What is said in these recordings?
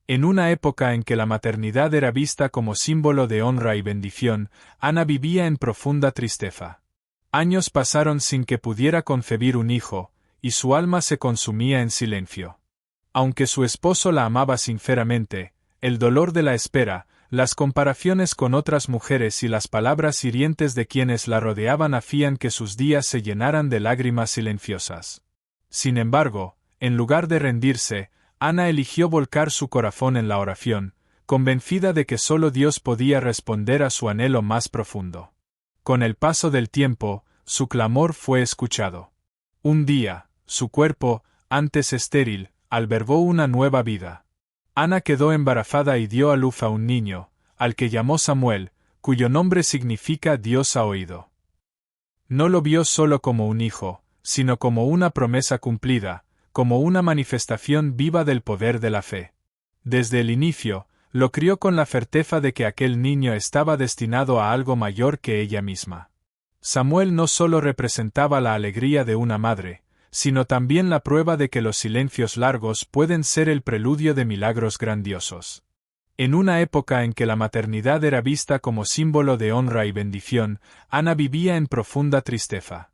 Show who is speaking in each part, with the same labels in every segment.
Speaker 1: En una época en que la maternidad era vista como símbolo de honra y bendición, Ana vivía en profunda tristeza. Años pasaron sin que pudiera concebir un hijo, y su alma se consumía en silencio. Aunque su esposo la amaba sinceramente, el dolor de la espera, las comparaciones con otras mujeres y las palabras hirientes de quienes la rodeaban hacían que sus días se llenaran de lágrimas silenciosas. Sin embargo, en lugar de rendirse, Ana eligió volcar su corazón en la oración, convencida de que solo Dios podía responder a su anhelo más profundo. Con el paso del tiempo, su clamor fue escuchado. Un día, su cuerpo, antes estéril, albergó una nueva vida. Ana quedó embarazada y dio a luz a un niño, al que llamó Samuel, cuyo nombre significa Dios ha oído. No lo vio solo como un hijo, sino como una promesa cumplida, como una manifestación viva del poder de la fe. Desde el inicio, lo crió con la certeza de que aquel niño estaba destinado a algo mayor que ella misma. Samuel no solo representaba la alegría de una madre, sino también la prueba de que los silencios largos pueden ser el preludio de milagros grandiosos. En una época en que la maternidad era vista como símbolo de honra y bendición, Ana vivía en profunda tristeza.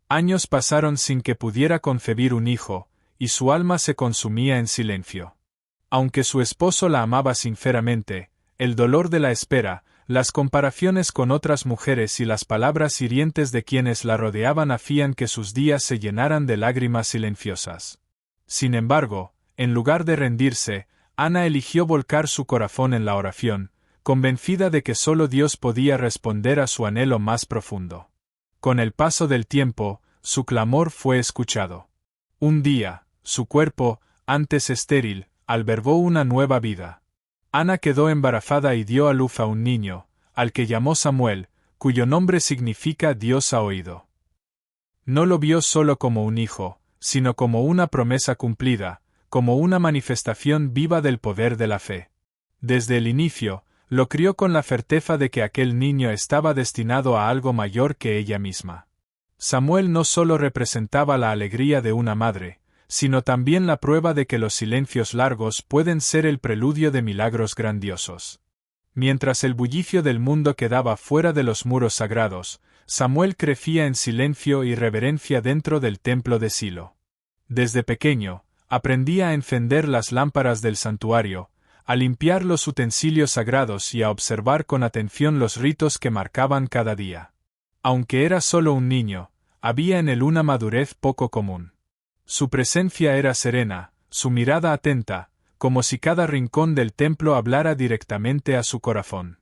Speaker 1: Años pasaron sin que pudiera concebir un hijo, y su alma se consumía en silencio. Aunque su esposo la amaba sinceramente, el dolor de la espera, las comparaciones con otras mujeres y las palabras hirientes de quienes la rodeaban hacían que sus días se llenaran de lágrimas silenciosas. Sin embargo, en lugar de rendirse, Ana eligió volcar su corazón en la oración, convencida de que solo Dios podía responder a su anhelo más profundo. Con el paso del tiempo, su clamor fue escuchado. Un día, su cuerpo, antes estéril, albergó una nueva vida. Ana quedó embarazada y dio a luz a un niño, al que llamó Samuel, cuyo nombre significa Dios ha oído. No lo vio solo como un hijo, sino como una promesa cumplida, como una manifestación viva del poder de la fe. Desde el inicio, lo crió con la certeza de que aquel niño estaba destinado a algo mayor que ella misma. Samuel no solo representaba la alegría de una madre, sino también la prueba de que los silencios largos pueden ser el preludio de milagros grandiosos. Mientras el bullicio del mundo quedaba fuera de los muros sagrados, Samuel crecía en silencio y reverencia dentro del templo de Silo. Desde pequeño, aprendía a encender las lámparas del santuario, a limpiar los utensilios sagrados y a observar con atención los ritos que marcaban cada día. Aunque era solo un niño, había en él una madurez poco común. Su presencia era serena, su mirada atenta, como si cada rincón del templo hablara directamente a su corazón.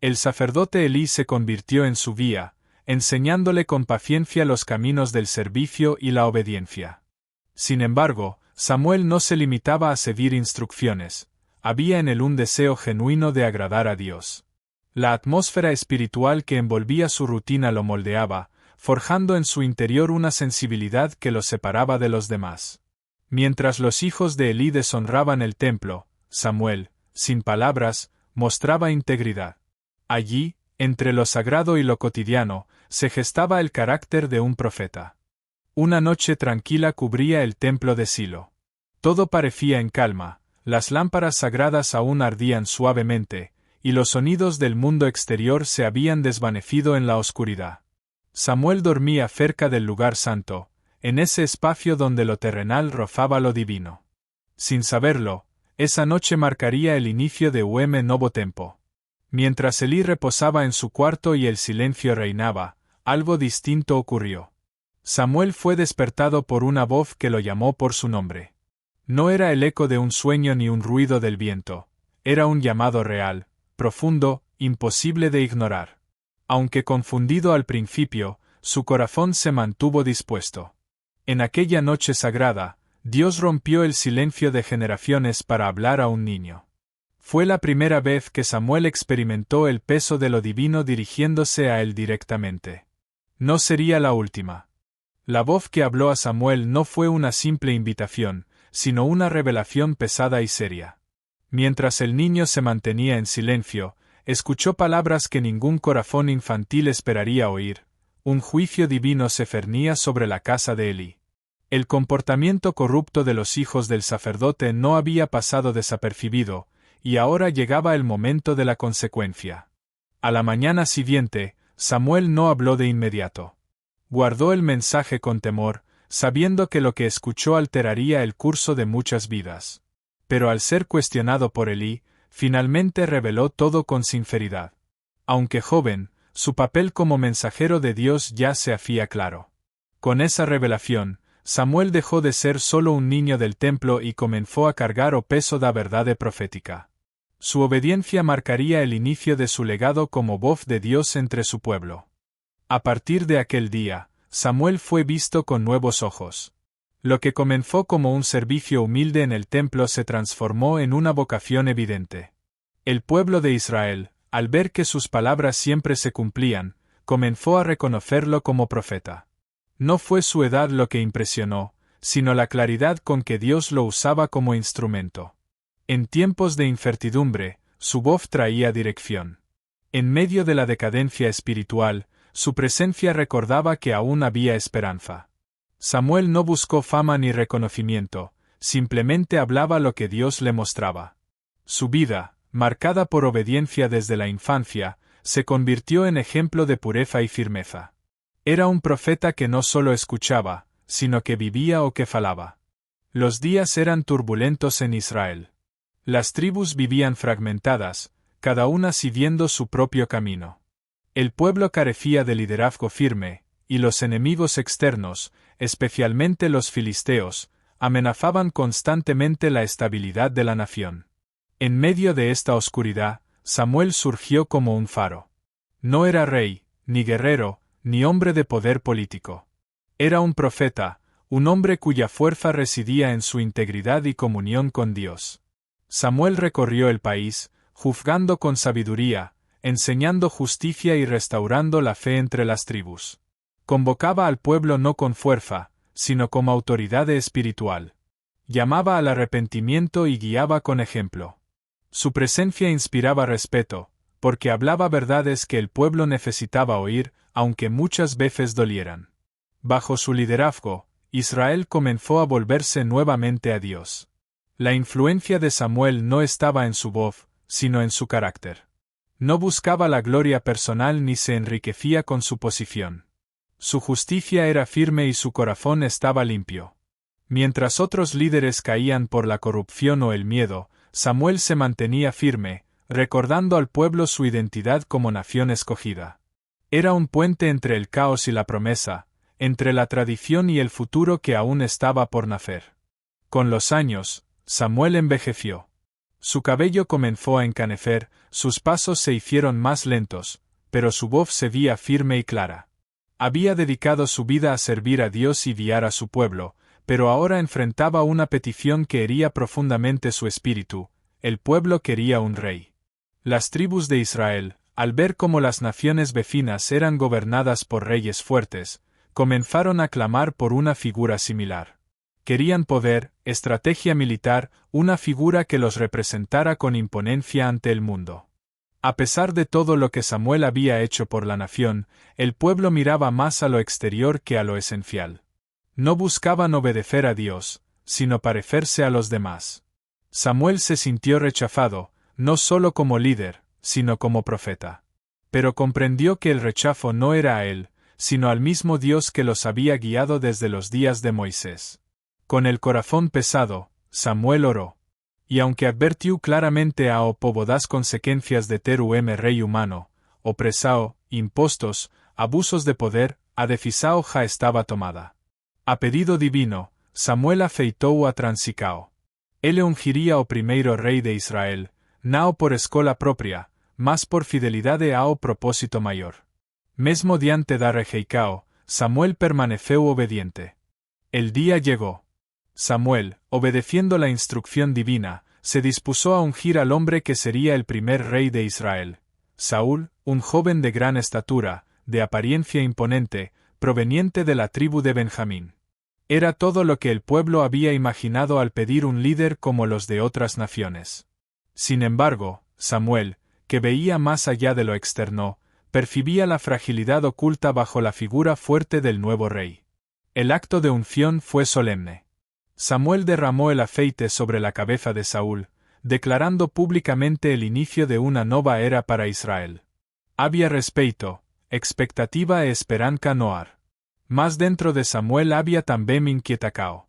Speaker 1: El sacerdote Elí se convirtió en su guía, enseñándole con paciencia los caminos del servicio y la obediencia. Sin embargo, Samuel no se limitaba a seguir instrucciones, había en él un deseo genuino de agradar a Dios. La atmósfera espiritual que envolvía su rutina lo moldeaba, forjando en su interior una sensibilidad que lo separaba de los demás. Mientras los hijos de Elí deshonraban el templo, Samuel, sin palabras, mostraba integridad. Allí, entre lo sagrado y lo cotidiano, se gestaba el carácter de un profeta. Una noche tranquila cubría el templo de Silo. Todo parecía en calma, las lámparas sagradas aún ardían suavemente, y los sonidos del mundo exterior se habían desvanecido en la oscuridad. Samuel dormía cerca del lugar santo, en ese espacio donde lo terrenal rozaba lo divino. Sin saberlo, esa noche marcaría el inicio de un nuevo tiempo. Mientras Elí reposaba en su cuarto y el silencio reinaba, algo distinto ocurrió. Samuel fue despertado por una voz que lo llamó por su nombre. No era el eco de un sueño ni un ruido del viento, era un llamado real, profundo, imposible de ignorar. Aunque confundido al principio, su corazón se mantuvo dispuesto. En aquella noche sagrada, Dios rompió el silencio de generaciones para hablar a un niño. Fue la primera vez que Samuel experimentó el peso de lo divino dirigiéndose a él directamente. No sería la última. La voz que habló a Samuel no fue una simple invitación, sino una revelación pesada y seria. Mientras el niño se mantenía en silencio, escuchó palabras que ningún corazón infantil esperaría oír. Un juicio divino se cernía sobre la casa de Elí. El comportamiento corrupto de los hijos del sacerdote no había pasado desapercibido, y ahora llegaba el momento de la consecuencia. A la mañana siguiente, Samuel no habló de inmediato. Guardó el mensaje con temor, sabiendo que lo que escuchó alteraría el curso de muchas vidas. Pero al ser cuestionado por Elí, finalmente reveló todo con sinceridad. Aunque joven, su papel como mensajero de Dios ya se hacía claro. Con esa revelación, Samuel dejó de ser solo un niño del templo y comenzó a cargar o peso da verdade profética. Su obediencia marcaría el inicio de su legado como voz de Dios entre su pueblo. A partir de aquel día, Samuel fue visto con nuevos ojos. Lo que comenzó como un servicio humilde en el templo se transformó en una vocación evidente. El pueblo de Israel, al ver que sus palabras siempre se cumplían, comenzó a reconocerlo como profeta. No fue su edad lo que impresionó, sino la claridad con que Dios lo usaba como instrumento. En tiempos de incertidumbre, su voz traía dirección. En medio de la decadencia espiritual, su presencia recordaba que aún había esperanza. Samuel no buscó fama ni reconocimiento, simplemente hablaba lo que Dios le mostraba. Su vida, marcada por obediencia desde la infancia, se convirtió en ejemplo de pureza y firmeza. Era un profeta que no solo escuchaba, sino que vivía o que falaba. Los días eran turbulentos en Israel. Las tribus vivían fragmentadas, cada una siguiendo su propio camino. El pueblo carecía de liderazgo firme, y los enemigos externos, especialmente los filisteos, amenazaban constantemente la estabilidad de la nación. En medio de esta oscuridad, Samuel surgió como un faro. No era rey, ni guerrero, ni hombre de poder político. Era un profeta, un hombre cuya fuerza residía en su integridad y comunión con Dios. Samuel recorrió el país, juzgando con sabiduría, enseñando justicia y restaurando la fe entre las tribus. Convocaba al pueblo no con fuerza, sino como autoridad espiritual. Llamaba al arrepentimiento y guiaba con ejemplo. Su presencia inspiraba respeto, porque hablaba verdades que el pueblo necesitaba oír, aunque muchas veces dolieran. Bajo su liderazgo, Israel comenzó a volverse nuevamente a Dios. La influencia de Samuel no estaba en su voz, sino en su carácter. No buscaba la gloria personal ni se enriquecía con su posición. Su justicia era firme y su corazón estaba limpio. Mientras otros líderes caían por la corrupción o el miedo, Samuel se mantenía firme, recordando al pueblo su identidad como nación escogida. Era un puente entre el caos y la promesa, entre la tradición y el futuro que aún estaba por nacer. Con los años, Samuel envejeció. Su cabello comenzó a encanecer, sus pasos se hicieron más lentos, pero su voz se veía firme y clara. Había dedicado su vida a servir a Dios y guiar a su pueblo, pero ahora enfrentaba una petición que hería profundamente su espíritu: el pueblo quería un rey. Las tribus de Israel, al ver cómo las naciones vecinas eran gobernadas por reyes fuertes, comenzaron a clamar por una figura similar. Querían poder, estrategia militar, una figura que los representara con imponencia ante el mundo. A pesar de todo lo que Samuel había hecho por la nación, el pueblo miraba más a lo exterior que a lo esencial. No buscaban obedecer a Dios, sino parecerse a los demás. Samuel se sintió rechazado, no solo como líder, sino como profeta. Pero comprendió que el rechazo no era a él, sino al mismo Dios que los había guiado desde los días de Moisés. Con el corazón pesado, Samuel oró. Y aunque advirtió claramente a o povo das consecuencias de ter rey humano, opresao, impostos, abusos de poder, a decisao ja estaba tomada. A pedido divino, Samuel afeitou a transicao. Ele ungiría o primeiro rei de Israel, nao por escola propia, mas por fidelidade ao propósito maior. Mesmo diante da rejeicao, Samuel permaneceu obediente. El día llegó. Samuel, obedeciendo la instrucción divina, se dispuso a ungir al hombre que sería el primer rey de Israel. Saúl, un joven de gran estatura, de apariencia imponente, proveniente de la tribu de Benjamín. Era todo lo que el pueblo había imaginado al pedir un líder como los de otras naciones. Sin embargo, Samuel, que veía más allá de lo externo, percibía la fragilidad oculta bajo la figura fuerte del nuevo rey. El acto de unción fue solemne. Samuel derramó el aceite sobre la cabeza de Saúl, declarando públicamente el inicio de una nueva era para Israel. Había respeto, expectativa e esperanza no har. Mas dentro de Samuel había también inquietacao.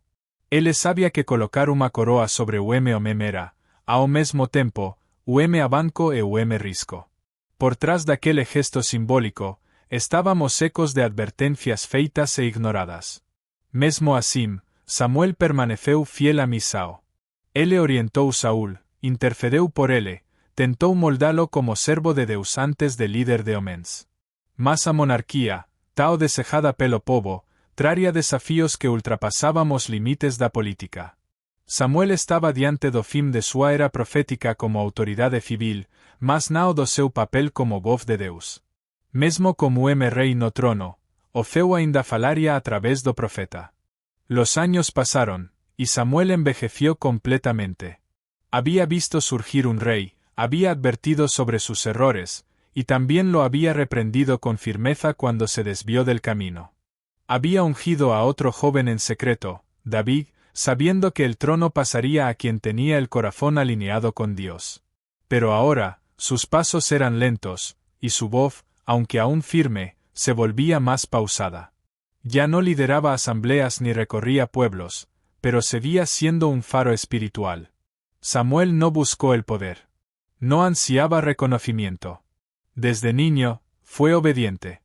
Speaker 1: Él sabía que colocar una coroa sobre ueme o memera, ao mesmo tempo, ueme abanco e ueme risco. Por trás daquele gesto simbólico, estábamos ecos de advertencias feitas e ignoradas. Mesmo assim, Samuel permaneceu fiel a Misao. Ele orientou Saúl, intercedeu por ele, tentou moldalo como servo de Deus antes de líder de homens. Mas a monarquía, tao desejada pelo povo, traría desafíos que ultrapasábamos limites da política. Samuel estaba diante do fim de sua era profética como autoridade civil, mas nao do seu papel como voz de Deus. Mesmo como rei no trono, o feu ainda falaria a través do profeta. Los años pasaron, y Samuel envejeció completamente. Había visto surgir un rey, había advertido sobre sus errores, y también lo había reprendido con firmeza cuando se desvió del camino. Había ungido a otro joven en secreto, David, sabiendo que el trono pasaría a quien tenía el corazón alineado con Dios. Pero ahora, sus pasos eran lentos, y su voz, aunque aún firme, se volvía más pausada. Ya no lideraba asambleas ni recorría pueblos, pero seguía siendo un faro espiritual. Samuel no buscó el poder. No ansiaba reconocimiento. Desde niño, fue obediente.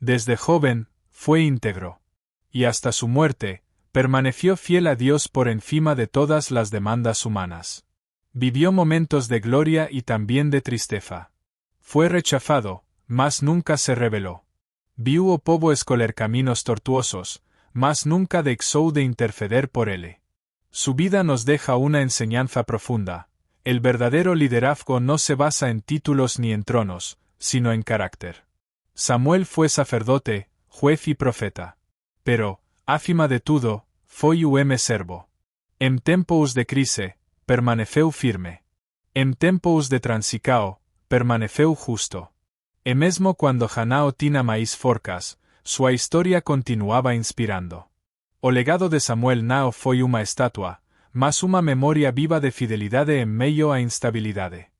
Speaker 1: Desde joven, fue íntegro. Y hasta su muerte, permaneció fiel a Dios por encima de todas las demandas humanas. Vivió momentos de gloria y también de tristeza. Fue rechazado, mas nunca se rebeló. Viu o povo escoler caminos tortuosos, mas nunca dejó de interceder por él. Su vida nos deja una enseñanza profunda. El verdadero liderazgo no se basa en títulos ni en tronos, sino en carácter. Samuel fue sacerdote, juez y profeta. Pero, acima de todo, foi servo. En tempos de crise, permaneceu firme. En tempos de transicao, permaneceu justo. E mesmo cuando Hanao tina maíz forcas, su historia continuaba inspirando. O legado de Samuel nao foi uma estatua, mas uma memoria viva de fidelidade en meio a instabilidade.